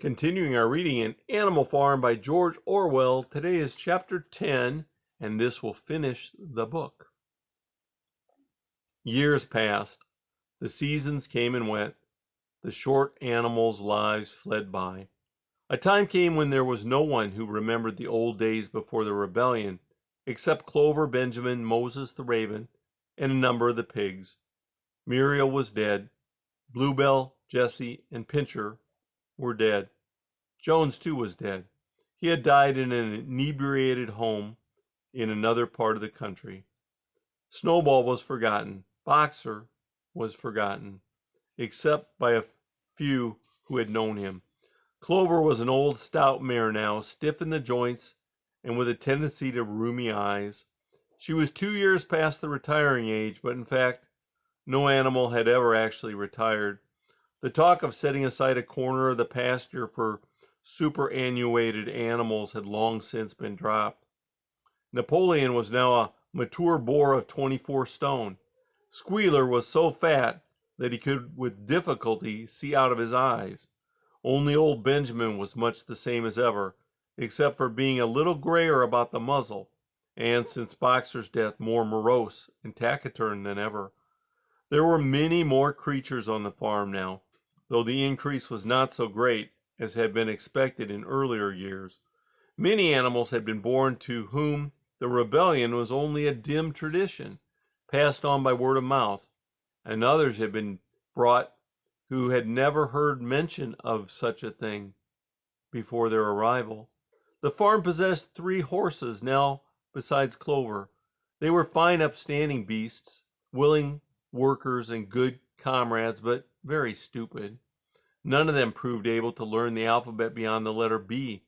Continuing our reading in Animal Farm by George Orwell, today is chapter 10, and this will finish the book. Years passed. The seasons came and went. The short animals' lives fled by. A time came when there was no one who remembered the old days before the rebellion, except Clover, Benjamin, Moses the raven, and a number of the pigs. Muriel was dead. Bluebell, Jessie, and Pincher were dead. Jones, too, was dead. He had died in an inebriated home in another part of the country. Snowball was forgotten. Boxer was forgotten, except by a few who had known him. Clover was an old, stout mare now, stiff in the joints and with a tendency to rheumy eyes. She was 2 years past the retiring age, but in fact, no animal had ever actually retired. The talk of setting aside a corner of the pasture for superannuated animals had long since been dropped. Napoleon was now a mature boar of 24 stone. Squealer was so fat that he could with difficulty see out of his eyes. Only old Benjamin was much the same as ever, except for being a little grayer about the muzzle, and since Boxer's death more morose and taciturn than ever. There were many more creatures on the farm now, though the increase was not so great as had been expected in earlier years. Many animals had been born to whom the rebellion was only a dim tradition, passed on by word of mouth, and others had been brought who had never heard mention of such a thing before their arrival. The farm possessed 3 horses now besides Clover. They were fine upstanding beasts, willing workers and good comrades, but very stupid. None of them proved able to learn the alphabet beyond the letter B.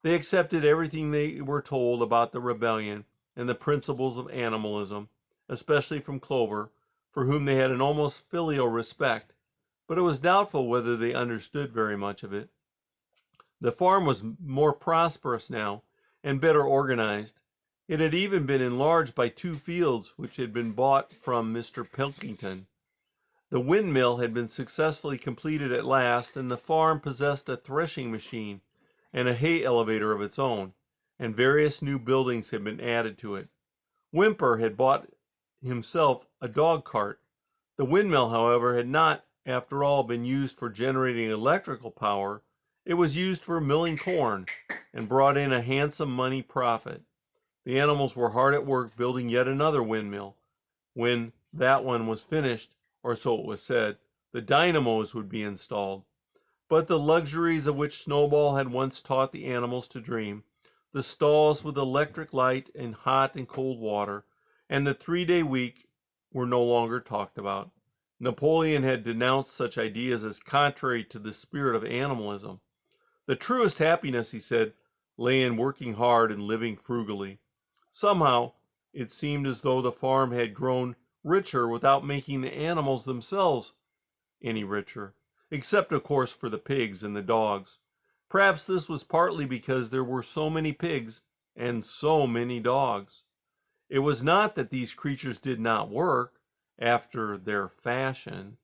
They accepted everything they were told about the rebellion and the principles of animalism, especially from Clover, for whom they had an almost filial respect, but it was doubtful whether they understood very much of it. The farm was more prosperous now and better organized. It had even been enlarged by 2 fields which had been bought from Mr. Pilkington. The windmill had been successfully completed at last, and the farm possessed a threshing machine and a hay elevator of its own, and various new buildings had been added to it. Whymper had bought himself a dog cart. The windmill, however, had not, after all, been used for generating electrical power. It was used for milling corn and brought in a handsome money profit. The animals were hard at work building yet another windmill. When that one was finished, or so it was said, the dynamos would be installed. But the luxuries of which Snowball had once taught the animals to dream, the stalls with electric light and hot and cold water, and the 3-day week were no longer talked about. Napoleon had denounced such ideas as contrary to the spirit of animalism. The truest happiness, he said, lay in working hard and living frugally. Somehow, it seemed as though the farm had grown richer without making the animals themselves any richer, except of course for the pigs and the dogs. Perhaps this was partly because there were so many pigs and so many dogs. It was not that these creatures did not work after their fashion.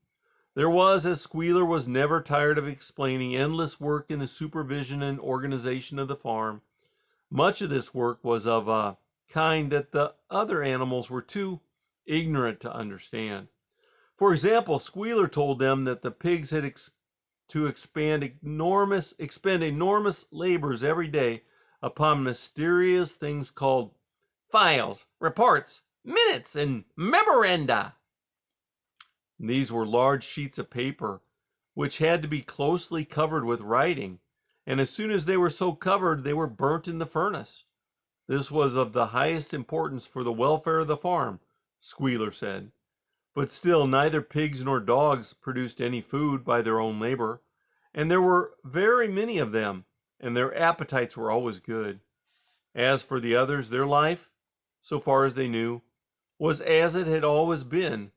There was, as Squealer was never tired of explaining, endless work in the supervision and organization of the farm. Much of this work was of a kind that the other animals were too ignorant to understand. For example, Squealer told them that the pigs had to expend enormous labors every day upon mysterious things called files, reports, minutes, and memoranda. These were large sheets of paper which had to be closely covered with writing, and as soon as they were so covered, they were burnt in the furnace. This was of the highest importance for the welfare of the farm, Squealer said. But still, neither pigs nor dogs produced any food by their own labor, and there were very many of them, and their appetites were always good. As for the others, their life, so far as they knew, was as it had always been.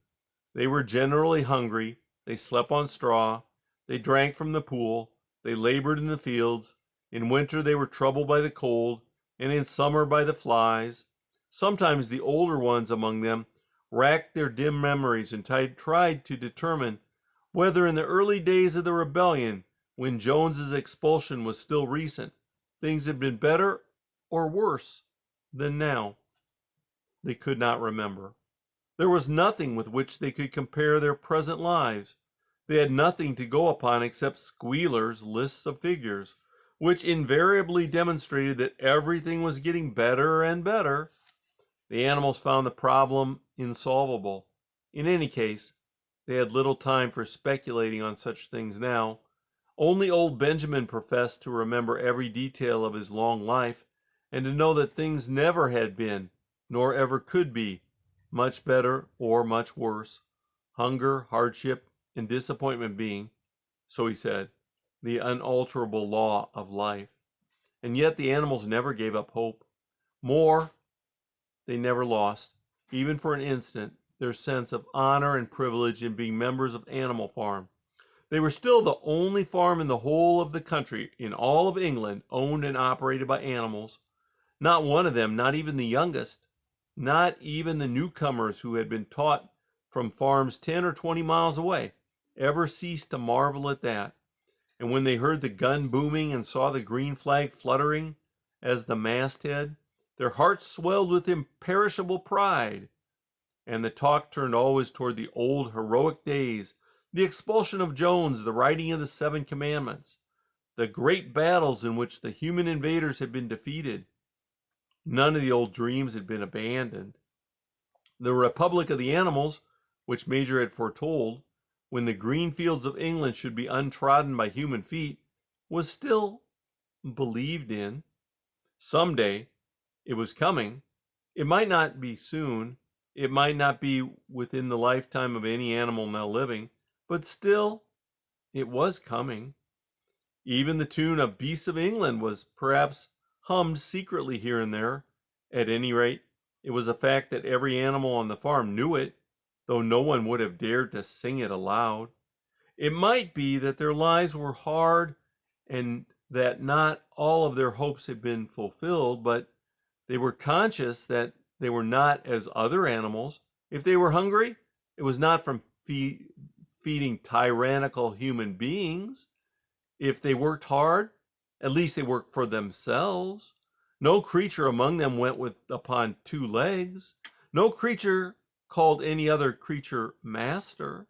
They were generally hungry, they slept on straw, they drank from the pool, they labored in the fields. In winter they were troubled by the cold, and in summer by the flies. Sometimes the older ones among them racked their dim memories and tried to determine whether in the early days of the rebellion when Jones's expulsion was still recent, things had been better or worse than now. They could not remember. There was nothing with which they could compare their present lives. They had nothing to go upon except Squealer's lists of figures, which invariably demonstrated that everything was getting better and better. The animals found the problem insolvable. In any case, they had little time for speculating on such things now. Only old Benjamin professed to remember every detail of his long life, and to know that things never had been, nor ever could be, much better or much worse, hunger, hardship, and disappointment being, so he said, the unalterable law of life. And yet the animals never gave up hope. More, they never lost, even for an instant, their sense of honor and privilege in being members of Animal Farm. They were still the only farm in the whole of the country, in all of England, owned and operated by animals. Not one of them, not even the youngest, not even the newcomers who had been taught from farms 10 or 20 miles away, ever ceased to marvel at that. And when they heard the gun booming and saw the green flag fluttering as the masthead, their hearts swelled with imperishable pride. And the talk turned always toward the old heroic days, the expulsion of Jones, the writing of the 7 Commandments, the great battles in which the human invaders had been defeated. None of the old dreams had been abandoned. The Republic of the Animals, which Major had foretold, when the green fields of England should be untrodden by human feet, was still believed in. Someday it was coming. It might not be soon. It might not be within the lifetime of any animal now living, but still it was coming. Even the tune of Beasts of England was perhaps hummed secretly here and there. At any rate, it was a fact that every animal on the farm knew it, though no one would have dared to sing it aloud. It might be that their lives were hard and that not all of their hopes had been fulfilled, but they were conscious that they were not as other animals. If they were hungry, it was not from feeding tyrannical human beings. If they worked hard, at least they worked for themselves. No creature among them went upon 2 legs. No creature called any other creature master.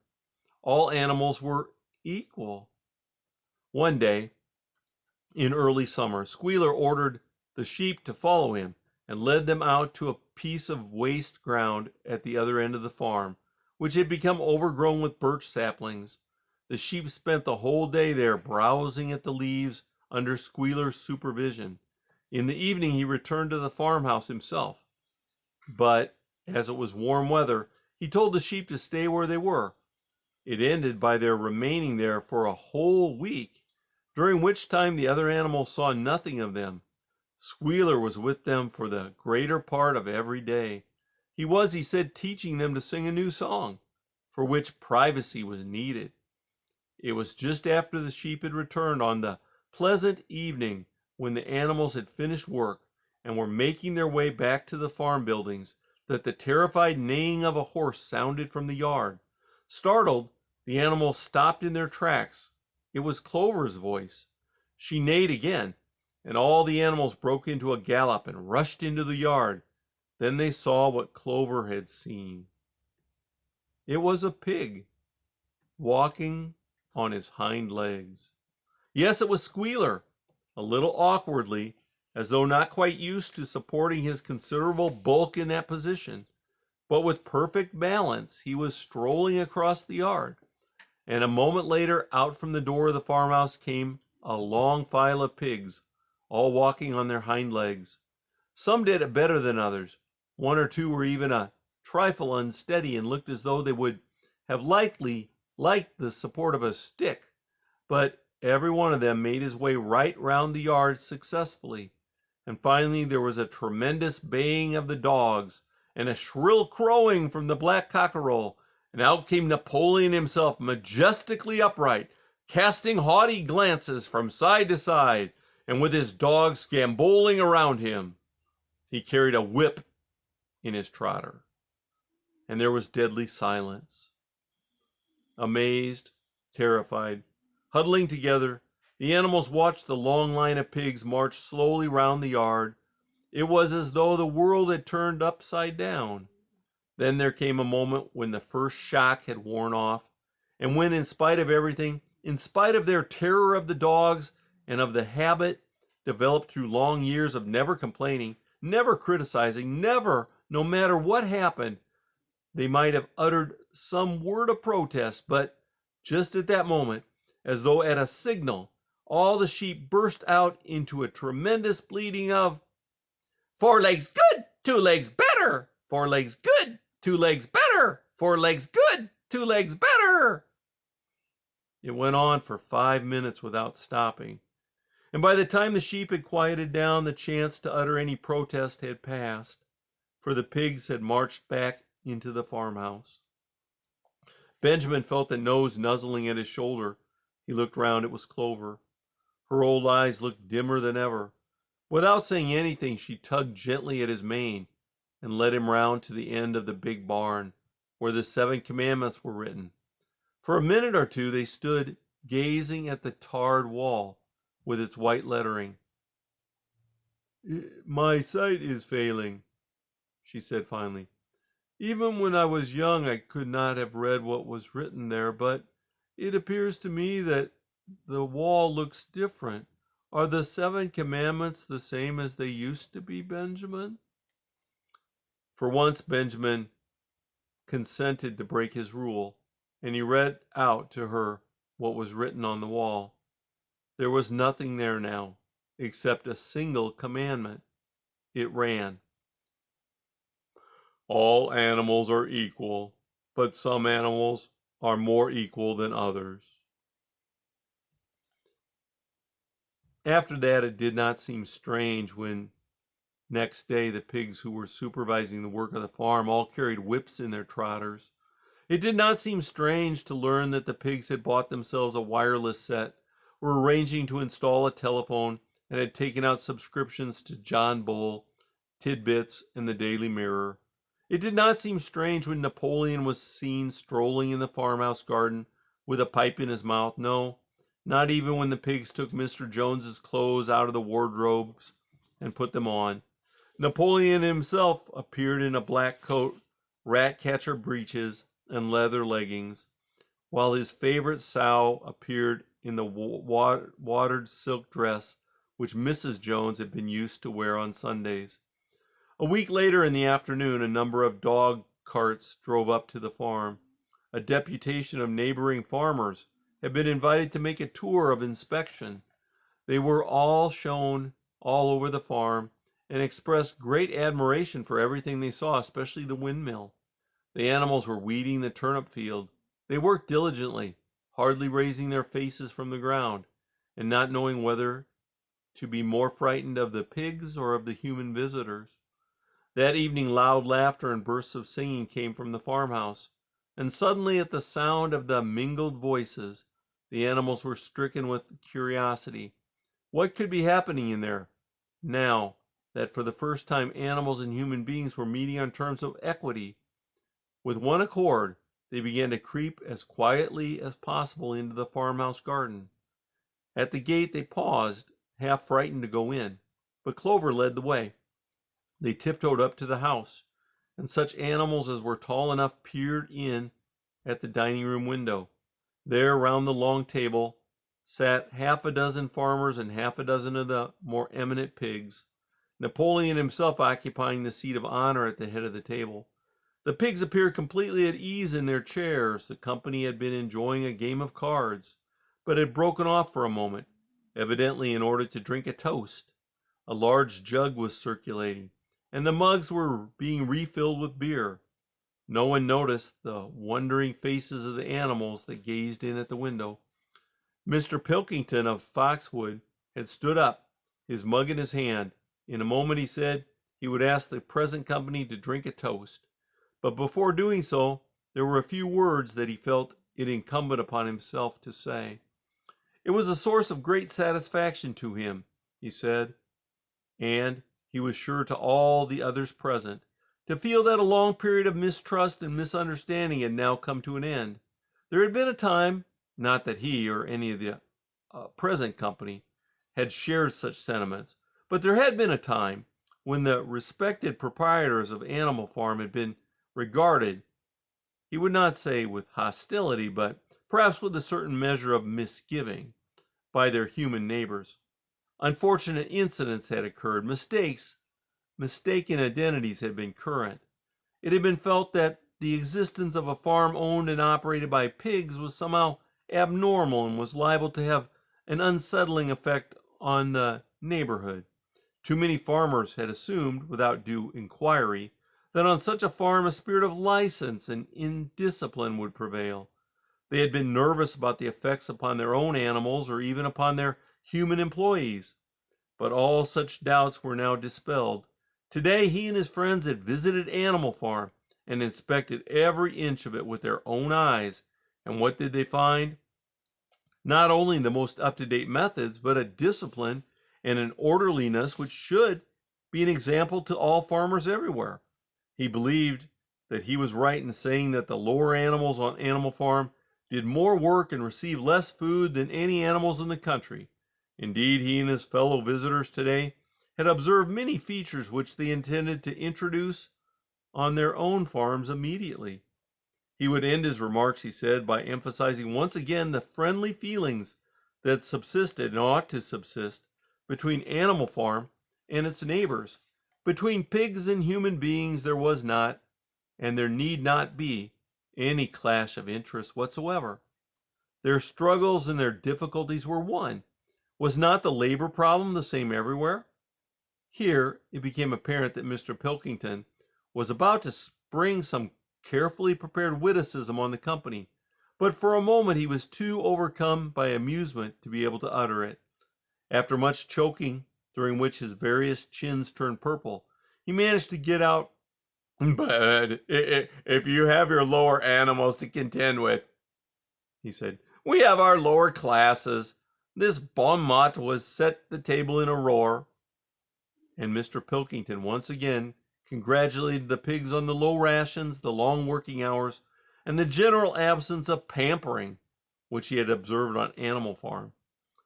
All animals were equal. One day, in early summer, Squealer ordered the sheep to follow him and led them out to a piece of waste ground at the other end of the farm, which had become overgrown with birch saplings. The sheep spent the whole day there browsing at the leaves under Squealer's supervision. In the evening he returned to the farmhouse himself. But, as it was warm weather, he told the sheep to stay where they were. It ended by their remaining there for a whole week, during which time the other animals saw nothing of them. Squealer was with them for the greater part of every day. He was, he said, teaching them to sing a new song, for which privacy was needed. It was just after the sheep had returned on the pleasant evening when the animals had finished work and were making their way back to the farm buildings that the terrified neighing of a horse sounded from the yard. Startled, the animals stopped in their tracks. It was Clover's voice. She neighed again, and all the animals broke into a gallop and rushed into the yard. Then they saw what Clover had seen. It was a pig walking on his hind legs. Yes, it was Squealer, a little awkwardly, as though not quite used to supporting his considerable bulk in that position. But with perfect balance, he was strolling across the yard. And a moment later, out from the door of the farmhouse came a long file of pigs, all walking on their hind legs. Some did it better than others. 1 or 2 were even a trifle unsteady and looked as though they would have likely liked the support of a stick. But every one of them made his way right round the yard successfully. And finally there was a tremendous baying of the dogs and a shrill crowing from the black cockerel, and out came Napoleon himself, majestically upright, casting haughty glances from side to side, and with his dogs gamboling around him. He carried a whip in his trotter, and there was deadly silence. Amazed, terrified, huddling together, The animals watched the long line of pigs march slowly round the yard. It was as though the world had turned upside down. Then there came a moment when the first shock had worn off, and when, in spite of everything, in spite of their terror of the dogs and of the habit developed through long years of never complaining, never criticizing, never, no matter what happened, they might have uttered some word of protest, but just at that moment, as though at a signal, all the sheep burst out into a tremendous bleating of, "Four legs good, two legs better, four legs good, two legs better, four legs good, two legs better." It went on for 5 minutes without stopping, and by the time the sheep had quieted down, the chance to utter any protest had passed, for the pigs had marched back into the farmhouse. Benjamin felt a nose nuzzling at his shoulder. He looked round. It was Clover. Her old eyes looked dimmer than ever. Without saying anything, she tugged gently at his mane and led him round to the end of the big barn, where the 7 commandments were written. For a minute or two they stood gazing at the tarred wall with its white lettering. "My sight is failing," she said finally. "Even when I was young I could not have read what was written there, but it appears to me that the wall looks different. Are the 7 commandments the same as they used to be, Benjamin?" For once Benjamin consented to break his rule, and he read out to her what was written on the wall. There was nothing there now except a single commandment. It ran, "All animals are equal, but some animals are more equal than others." After that, it did not seem strange when next day the pigs who were supervising the work of the farm all carried whips in their trotters. It did not seem strange to learn that the pigs had bought themselves a wireless set, were arranging to install a telephone, and had taken out subscriptions to John Bull, Tidbits, and the Daily Mirror. It did not seem strange when Napoleon was seen strolling in the farmhouse garden with a pipe in his mouth. No, not even when the pigs took Mr. Jones's clothes out of the wardrobes and put them on. Napoleon himself appeared in a black coat, rat-catcher breeches, and leather leggings, while his favorite sow appeared in the watered silk dress which Mrs. Jones had been used to wear on Sundays. A week later in the afternoon, a number of dog carts drove up to the farm. A deputation of neighboring farmers had been invited to make a tour of inspection. They were all shown all over the farm and expressed great admiration for everything they saw, especially the windmill. The animals were weeding the turnip field. They worked diligently, hardly raising their faces from the ground, and not knowing whether to be more frightened of the pigs or of the human visitors. That evening loud laughter and bursts of singing came from the farmhouse, and suddenly at the sound of the mingled voices, the animals were stricken with curiosity. What could be happening in there, now that for the first time animals and human beings were meeting on terms of equity? With one accord, they began to creep as quietly as possible into the farmhouse garden. At the gate they paused, half frightened to go in, but Clover led the way. They tiptoed up to the house, and such animals as were tall enough peered in at the dining room window. There, round the long table, sat half a dozen farmers and half a dozen of the more eminent pigs, Napoleon himself occupying the seat of honor at the head of the table. The pigs appeared completely at ease in their chairs. The company had been enjoying a game of cards, but had broken off for a moment, evidently in order to drink a toast. A large jug was circulating, and the mugs were being refilled with beer. No one noticed the wondering faces of the animals that gazed in at the window. Mr. Pilkington of Foxwood had stood up, his mug in his hand. In a moment, he said, he would ask the present company to drink a toast. But before doing so, there were a few words that he felt it incumbent upon himself to say. It was a source of great satisfaction to him, he said, and he was sure to all the others present, to feel that a long period of mistrust and misunderstanding had now come to an end. There had been a time, not that he or any of the present company had shared such sentiments, but there had been a time when the respected proprietors of Animal Farm had been regarded, he would not say with hostility, but perhaps with a certain measure of misgiving by their human neighbors. Unfortunate incidents had occurred, mistaken identities had been current. It had been felt that the existence of a farm owned and operated by pigs was somehow abnormal and was liable to have an unsettling effect on the neighborhood. Too many farmers had assumed, without due inquiry, that on such a farm a spirit of license and indiscipline would prevail. They had been nervous about the effects upon their own animals or even upon their human employees. But all such doubts were now dispelled. Today he and his friends had visited Animal Farm and inspected every inch of it with their own eyes. And what did they find? Not only the most up-to-date methods, but a discipline and an orderliness which should be an example to all farmers everywhere. He believed that he was right in saying that the lower animals on Animal Farm did more work and received less food than any animals in the country. Indeed, he and his fellow visitors today had observed many features which they intended to introduce on their own farms immediately. He would end his remarks, he said, by emphasizing once again the friendly feelings that subsisted and ought to subsist between Animal Farm and its neighbors. Between pigs and human beings there was not, and there need not be, any clash of interests whatsoever. Their struggles and their difficulties were one. Was not the labor problem the same everywhere? Here it became apparent that Mr. Pilkington was about to spring some carefully prepared witticism on the company, but for a moment he was too overcome by amusement to be able to utter it. After much choking, during which his various chins turned purple, he managed to get out, "But if you have your lower animals to contend with," he said, "we have our lower classes. This bon mot was set the table in a roar." And Mr. Pilkington once again congratulated the pigs on the low rations, the long working hours, and the general absence of pampering which he had observed on Animal Farm.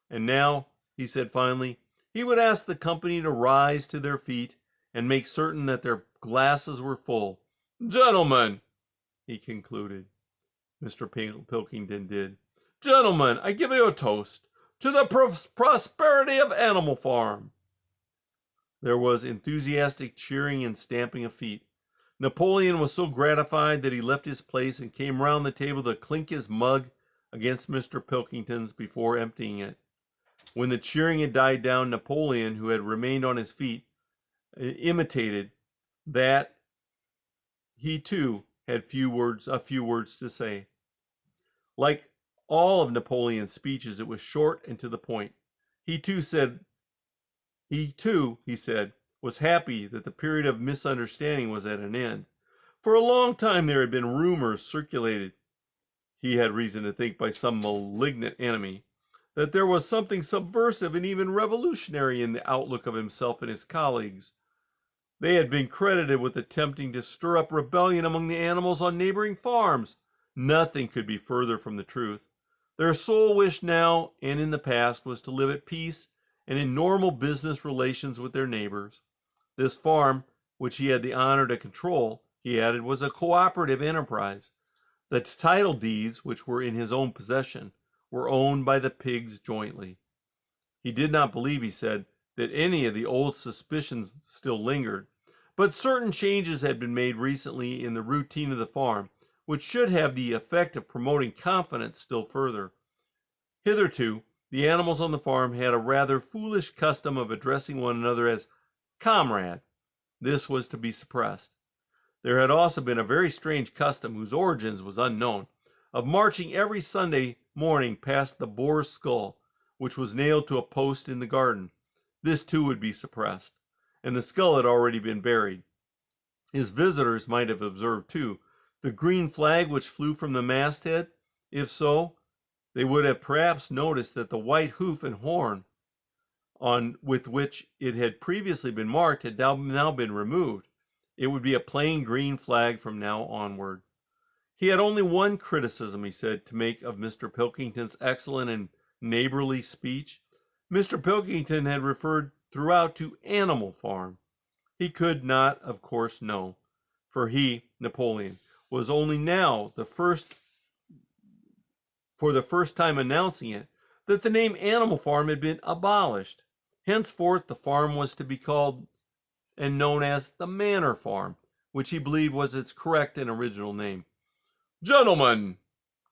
And now, he said finally, he would ask the company to rise to their feet and make certain that their glasses were full. "Gentlemen," he concluded. Mr. Pilkington did. "Gentlemen, I give you a toast to the prosperity of Animal Farm." There was enthusiastic cheering and stamping of feet. Napoleon was so gratified that he left his place and came round the table to clink his mug against Mr. Pilkington's before emptying it. When the cheering had died down, Napoleon, who had remained on his feet, imitated that he too had a few words to say. Like all of Napoleon's speeches, it was short and to the point. He too, he said, was happy that the period of misunderstanding was at an end. For a long time there had been rumors circulated, he had reason to think by some malignant enemy, that there was something subversive and even revolutionary in the outlook of himself and his colleagues. They had been credited with attempting to stir up rebellion among the animals on neighboring farms. Nothing could be further from the truth. Their sole wish now and in the past was to live at peace and in normal business relations with their neighbors. This farm, which he had the honor to control, he added, was a cooperative enterprise. The title deeds, which were in his own possession, were owned by the pigs jointly. He did not believe, he said, that any of the old suspicions still lingered, but certain changes had been made recently in the routine of the farm, which should have the effect of promoting confidence still further. Hitherto, the animals on the farm had a rather foolish custom of addressing one another as comrade. This was to be suppressed. There had also been a very strange custom, whose origins was unknown, of marching every Sunday morning past the boar's skull, which was nailed to a post in the garden. This too would be suppressed, and the skull had already been buried. His visitors might have observed, too, the green flag which flew from the masthead. If so, they would have perhaps noticed that the white hoof and horn with which it had previously been marked had now been removed. It would be a plain green flag from now onward. He had only one criticism, he said, to make of Mr. Pilkington's excellent and neighborly speech, Mr. Pilkington had referred throughout to Animal Farm. He could not, of course, know, for he, Napoleon, was only now for the first time announcing it, that the name Animal Farm had been abolished. Henceforth, the farm was to be called and known as the Manor Farm, which he believed was its correct and original name. "Gentlemen,"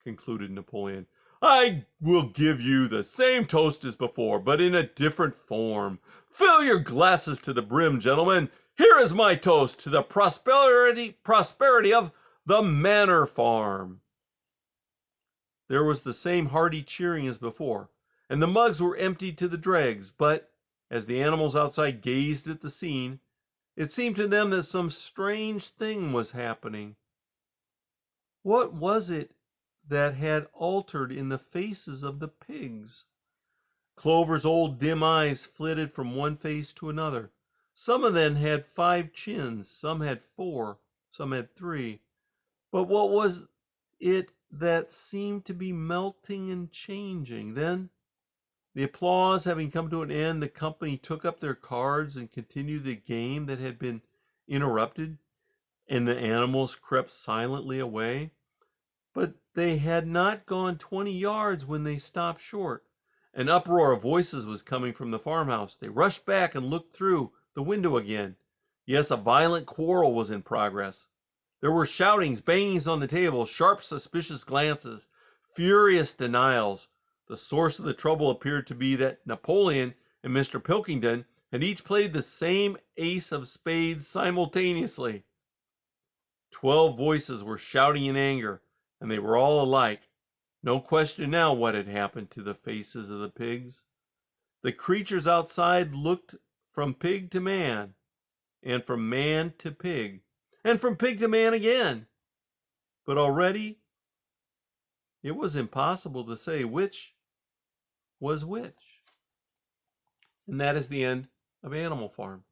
concluded Napoleon, "I will give you the same toast as before, but in a different form. Fill your glasses to the brim, gentlemen. Here is my toast to the prosperity of the Manor Farm." There was the same hearty cheering as before, and the mugs were emptied to the dregs, but as the animals outside gazed at the scene, it seemed to them that some strange thing was happening. What was it that had altered in the faces of the pigs? Clover's old dim eyes flitted from one face to another. Some of them had 5 chins, some had 4, some had 3. But what was it that seemed to be melting and changing? Then, the applause having come to an end, the company took up their cards and continued the game that had been interrupted, and the animals crept silently away. But they had not gone 20 yards when they stopped short. An uproar of voices was coming from the farmhouse. They rushed back and looked through the window again. Yes, a violent quarrel was in progress. There were shoutings, bangings on the table, sharp, suspicious glances, furious denials. The source of the trouble appeared to be that Napoleon and Mr. Pilkington had each played the same ace of spades simultaneously. 12 voices were shouting in anger, and they were all alike. No question now what had happened to the faces of the pigs. The creatures outside looked from pig to man, and from man to pig, and from pig to man again. But already it was impossible to say which was which. And that is the end of Animal Farm.